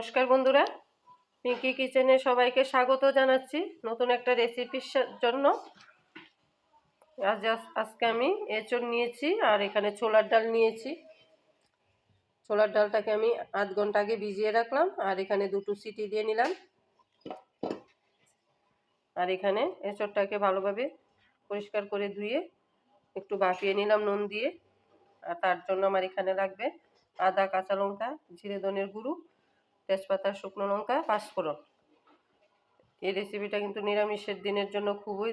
নমস্কার বন্ধুরা, পিঙ্কি কিচেনে সবাইকে স্বাগত জানাচ্ছি নতুন একটা রেসিপির জন্য। আজকে আমি এঁচড় নিয়েছি আর এখানে ছোলার ডাল নিয়েছি। ছোলার ডালটাকে আমি আধ ঘন্টা আগে ভিজিয়ে রাখলাম আর এখানে দুটো সিটি দিয়ে নিলাম। আর এখানে এঁচড়টাকে ভালোভাবে পরিষ্কার করে ধুয়ে একটু ভাপিয়ে নিলাম নুন দিয়ে। আর তার জন্য আমার এখানে লাগবে আদা, কাঁচা লঙ্কা, জিরে ধনের গুঁড়ো, তেজপাতা, শুকনো লঙ্কা, পাঁচফোড়ন। এই রেসিপিটা কিন্তু নিরামিষের দিনের জন্য খুবই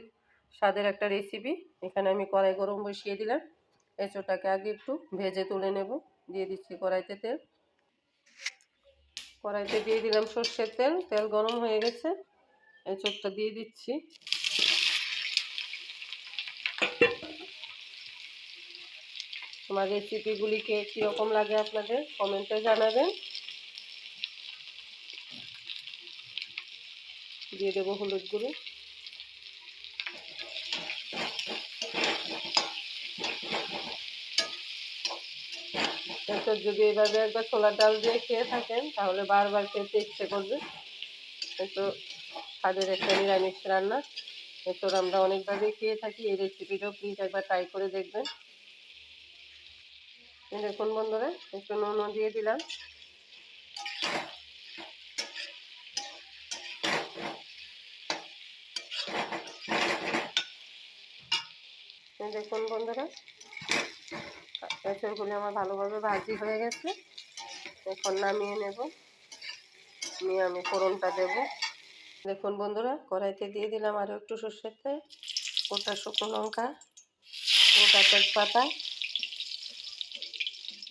স্বাদের একটা রেসিপি। এখানে আমি কড়াই গরম বসিয়ে দিলাম। এঁচড়টাকে আগে একটু ভেজে তুলে নেব। দিয়ে দিচ্ছি কড়াইতে তেল। কড়াইতে দিয়ে দিলাম সর্ষের তেল। তেল গরম হয়ে গেছে, এঁচড়টা দিয়ে দিচ্ছি। আমার রেসিপিগুলিকে কীরকম লাগে আপনাদের কমেন্টে জানাবেন। দিয়ে দেবো হলুদ গুঁড়ো, এঁচড় যদি এইভাবে একবার ছোলার ডাল দিয়ে খেয়ে থাকেন তাহলে বারবার খেতে ইচ্ছে করবে। তো স্বাদের একটা নিরামিষ রান্না। এঁচড় আমরা অনেকভাবেই খেয়ে থাকি। এই রেসিপিটাও প্লিজ একবার ট্রাই করে দেখবেন। দেখুন বন্ধুরা, একটু নুনও দিয়ে দিলাম। দেখুন বন্ধুরা, এঁচড়গুলি আমার ভালোভাবে ভাজি হয়ে গেছে। এখন নামিয়ে নেব, নিয়ে আমি ফোড়নটা দেব। দেখুন বন্ধুরা, কড়াইতে দিয়ে দিলাম আরও একটু সর্ষের তেল, গোটা শুকনো লঙ্কা, গোটা তেজপাতা,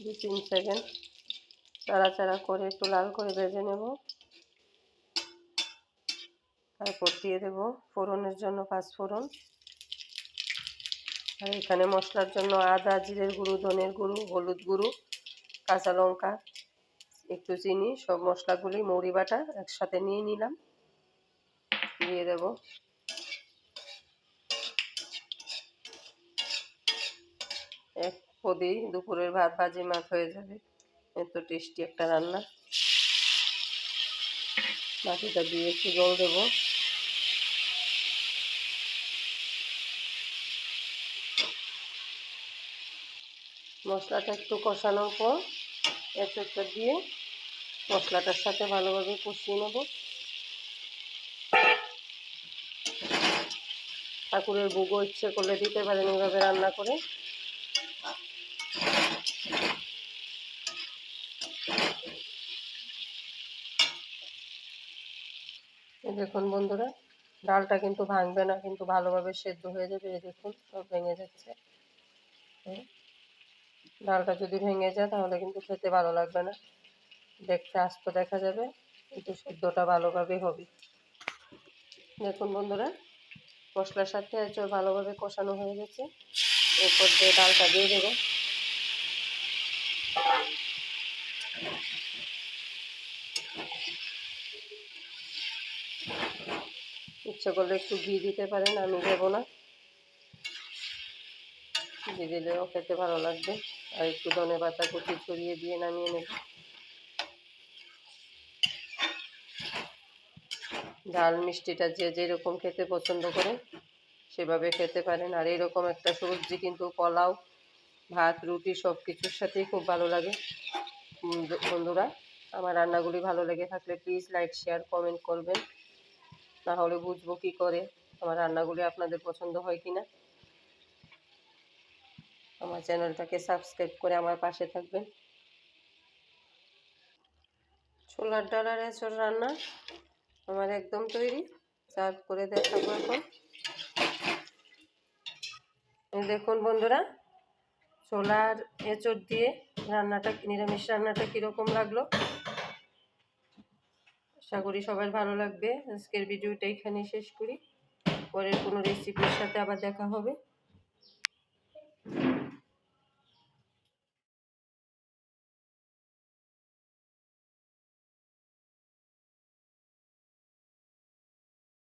2-3 সেকেন্ড নাড়াচাড়া করে একটু লাল করে ভেজে নেব। তারপর দিয়ে দেব ফোড়নের জন্য পাঁচফোড়ন। আর এখানে মশলার জন্য আদা, জিরের গুঁড়ো, ধনের গুঁড়ো, হলুদ গুঁড়ো, কাঁচা লঙ্কা, একটু চিনি, সব মশলাগুলি মৌরি বাটা একসাথে নিয়ে নিলাম। দিয়ে দেব। এক পদেই দুপুরের ভাত ভাজি মাছ হয়ে যাবে। এত টেস্টি একটা রান্না। বাটিটা দিয়ে একটু জল দেব। মশলাটা একটু কষানোর পর এঁচড়টা দিয়ে মশলাটার সাথে ভালোভাবে কষিয়ে নেব। ঠাকুরের ভোগও ইচ্ছে করলে দিতে পারেন এইভাবে রান্না করে। দেখুন বন্ধুরা, ডালটা কিন্তু ভাঙবে না, কিন্তু ভালোভাবে সেদ্ধ হয়ে যাবে। এই দেখুন সব ভেঙে যাচ্ছে। ডালটা যদি ভেঙে যায় তাহলে কিন্তু খেতে ভালো লাগবে না, দেখতে আস্ত দেখা যাবে, কিন্তু সেদ্ধটা ভালোভাবে হবে। দেখুন বন্ধুরা, মশলার সাথে এঁচড় ভালোভাবে কষানো হয়ে গেছে। এরপর যে ডালটা দিয়ে দেবো। ইচ্ছে করলে একটু ঘি দিতে পারেন, আমি দেবো না। ঘি দিলেও খেতে ভালো লাগবে। আর একটু ধনেপাতা কুচি ছড়িয়ে দিয়ে নামিয়ে নেব। ঝাল মিষ্টিটা যে যেরকম খেতে পছন্দ করে সেভাবে খেতে পারেন। আর এরকম একটা সবজি কিন্তু পোলাও, ভাত, রুটি সব কিছুর সাথেই খুব ভালো লাগে। বন্ধুরা, আমার রান্নাগুলি ভালো লেগে থাকলে প্লিজ লাইক, শেয়ার, কমেন্ট করবেন। না হলে বুঝবো কী করে আমার রান্নাগুলি আপনাদের পছন্দ হয় কিনা। আমার চ্যানেলটাকে সাবস্ক্রাইব করে আমার পাশে থাকবেন। ছোলার ডাল আর এঁচড় রান্না আমার একদম তৈরি। সার্ভ করে দেখাবো এখন। দেখুন বন্ধুরা, ছোলার এঁচড় দিয়ে রান্নাটা, নিরামিষ রান্নাটা কীরকম লাগলো। আশা করি সবার ভালো লাগবে। আজকের ভিডিওটা এখানেই শেষ করি। পরের কোনো রেসিপির সাথে আবার দেখা হবে।